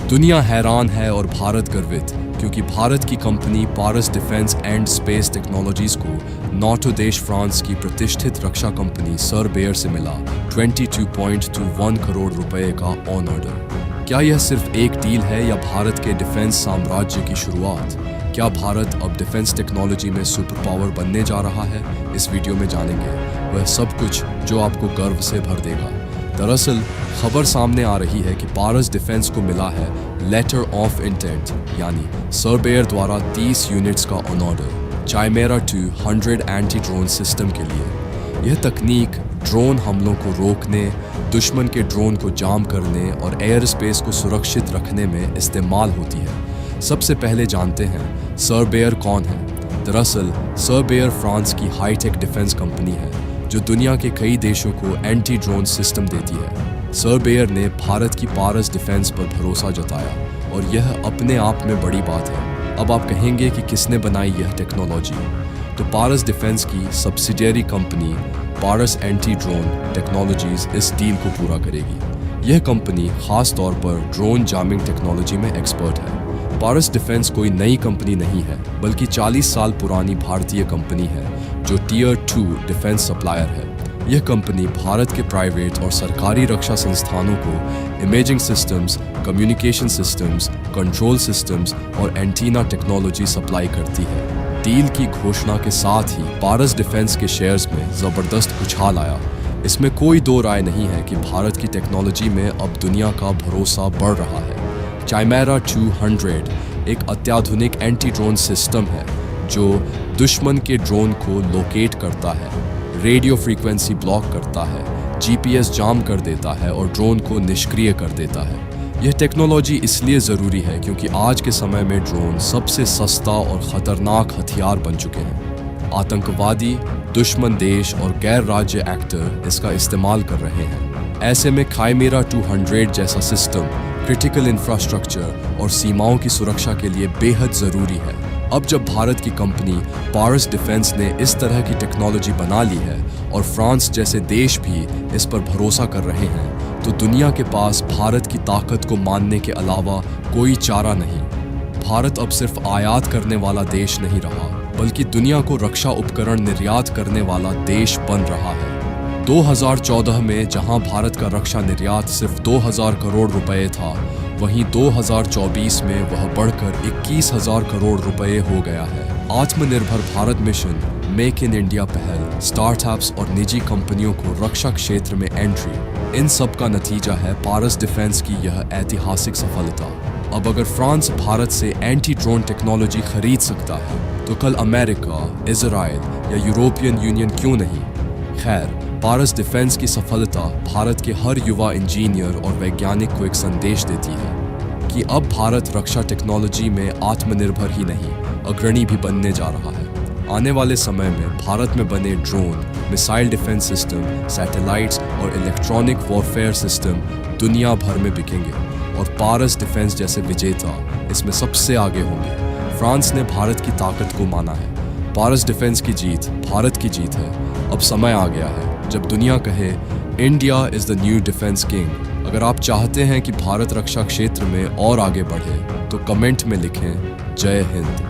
दुनिया हैरान है और भारत गर्वित, क्योंकि भारत की company Paras defence and space technologies को नाटो देश फ्रांस की प्रतिष्ठित रक्षा कंपनी सरबेयर से मिला 22.21 करोड़ रुपए का ऑन ऑर्डर। क्या यह सिर्फ एक डील है या भारत के डिफेंस साम्राज्य की शुरुआत? क्या भारत अब डिफेंस टेक्नोलॉजी में सुपर पावर बनने जा रहा है? इस वीडियो में जानेंगे वह सब कुछ जो आपको गर्व से भर देगा। दरअसल खबर सामने आ रही है कि पारस डिफेंस को मिला है लेटर ऑफ इंटेंट, यानी सरबेयर द्वारा 30 यूनिट्स का on order Chimera 200 anti drone system के लिए। यह तकनीक ड्रोन हमलों को रोकने, दुश्मन के ड्रोन को जाम करने और एयर स्पेस को सुरक्षित रखने में इस्तेमाल होती है। सबसे पहले जानते हैं सरबेयर कौन है। दरअसल सरबेयर फ्रांस की हाईटेक डिफेंस कंपनी है जो दुनिया के कई देशों को एंटी ड्रोन सिस्टम देती है। सरबेयर ने भारत की पारस डिफेंस पर भरोसा जताया और यह अपने आप में बड़ी बात है। अब आप कहेंगे कि किसने बनाई यह टेक्नोलॉजी? तो पारस डिफेंस की सब्सिडियरी कंपनी पारस एंटी ड्रोन टेक्नोलॉजीज इस डील को पूरा करेगी। यह कंपनी खास तौर पर ड्रोन जामिंग टेक्नोलॉजी में एक्सपर्ट है। पारस डिफेंस कोई नई कंपनी नहीं है, बल्कि 40 साल पुरानी भारतीय कंपनी है जो टियर 2 डिफेंस सप्लायर है। यह कंपनी भारत के प्राइवेट और सरकारी रक्षा संस्थानों को imaging systems, communication systems, control systems और एंटीना टेक्नोलॉजी सप्लाई करती है। डील की घोषणा के साथ ही पारस डिफेंस के शेयर्स में जबरदस्त उछाल आया। इसमें कोई दो राय नहीं है कि भारत की टेक्नोलॉजी में अब दुनिया का भरोसा बढ़ रहा है। चाइमेरा 200 एक अत्याधुनिक एंटी ड्रोन सिस्टम है जो दुश्मन के ड्रोन को लोकेट करता है, रेडियो फ्रीक्वेंसी ब्लॉक करता है, जीपीएस जाम कर देता है और ड्रोन को निष्क्रिय कर देता है। यह टेक्नोलॉजी इसलिए ज़रूरी है क्योंकि आज के समय में ड्रोन सबसे सस्ता और ख़तरनाक हथियार बन चुके हैं। आतंकवादी, दुश्मन देश और गैर राज्य एक्टर इसका इस्तेमाल कर रहे हैं। ऐसे में चाइमेरा 200 जैसा सिस्टम क्रिटिकल इंफ्रास्ट्रक्चर और सीमाओं की सुरक्षा के लिए बेहद ज़रूरी है। अब जब भारत की कंपनी पारस डिफेंस ने इस तरह की टेक्नोलॉजी बना ली है और फ्रांस जैसे देश भी इस पर भरोसा कर रहे हैं, तो दुनिया के पास भारत की ताकत को मानने के अलावा कोई चारा नहीं। भारत अब सिर्फ आयात करने वाला देश नहीं रहा, बल्कि दुनिया को रक्षा उपकरण निर्यात करने वाला देश बन रहा है। 2014 में जहां भारत का रक्षा निर्यात सिर्फ 2000 करोड़ रुपए था, वहीं 2024 में वह बढ़कर 21,000 करोड़ रुपए हो गया है। आत्मनिर्भर Bharat mission, make in India पहल, स्टार्टअप्स और निजी कंपनियों को रक्षा क्षेत्र में एंट्री, इन सब का नतीजा है पारस डिफेंस की यह ऐतिहासिक सफलता। अब अगर फ्रांस भारत से एंटी ड्रोन टेक्नोलॉजी खरीद सकता है, तो कल अमेरिका, इजराइल या यूरोपियन यूनियन क्यों नहीं? खैर, पारस डिफेंस की सफलता भारत के हर युवा इंजीनियर और वैज्ञानिक को एक संदेश देती है कि अब भारत रक्षा टेक्नोलॉजी में आत्मनिर्भर ही नहीं, अग्रणी भी बनने जा रहा है। आने वाले समय में भारत में बने drone, missile defence system, satellites और इलेक्ट्रॉनिक वॉरफेयर सिस्टम दुनिया भर में बिकेंगे और पारस डिफेंस जैसे विजेता इसमें सबसे आगे होंगे। फ्रांस ने भारत की ताकत को माना है। पारस डिफेंस की जीत भारत की जीत है। अब समय आ गया है जब दुनिया कहे India is the new defence king. अगर आप चाहते हैं कि भारत रक्षा क्षेत्र में और आगे बढ़े, तो कमेंट में लिखें जय हिंद।